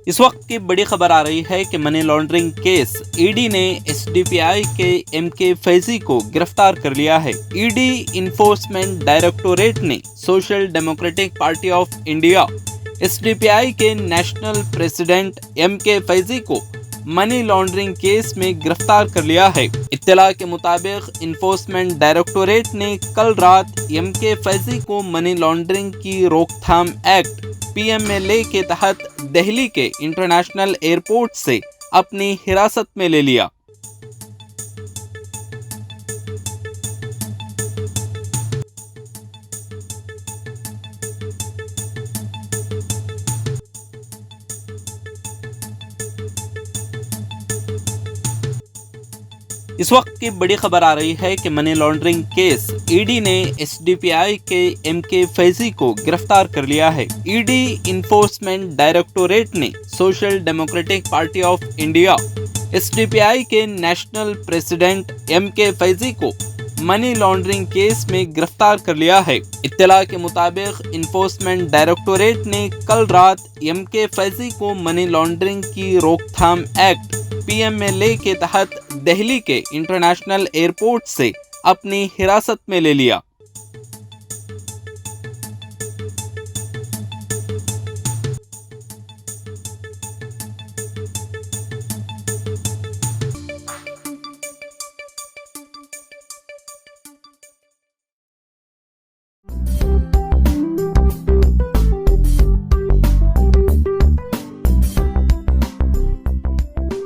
इस वक्त की बड़ी खबर आ रही है कि मनी लॉन्ड्रिंग केस ईडी ने एसडीपीआई के एमके फैजी को गिरफ्तार कर लिया है। ईडी इन्फोर्समेंट डायरेक्टोरेट ने social democratic party of India SDPI के नेशनल प्रेसिडेंट एमके फैजी को मनी लॉन्ड्रिंग केस में गिरफ्तार कर लिया है। इत्तला के मुताबिक इन्फोर्समेंट डायरेक्टोरेट ने कल रात एमके फैजी को मनी लॉन्ड्रिंग की रोकथाम एक्ट पीएमएलए के तहत दिल्ली के इंटरनेशनल एयरपोर्ट से अपनी हिरासत में ले लिया। इस वक्त की बड़ी खबर आ रही है कि मनी लॉन्ड्रिंग केस ईडी ने एसडीपीआई के एमके फैजी को गिरफ्तार कर लिया है। ईडी इन्फोर्समेंट डायरेक्टोरेट ने social democratic party of India SDPI के नेशनल प्रेसिडेंट एमके फैजी को मनी लॉन्ड्रिंग केस में गिरफ्तार कर लिया है। इत्तला के मुताबिक इन्फोर्समेंट डायरेक्टोरेट ने कल रात एमके फैजी को मनी लॉन्ड्रिंग की रोकथाम एक्ट पीएमएलए के तहत दिल्ली के इंटरनेशनल एयरपोर्ट से अपनी हिरासत में ले लिया।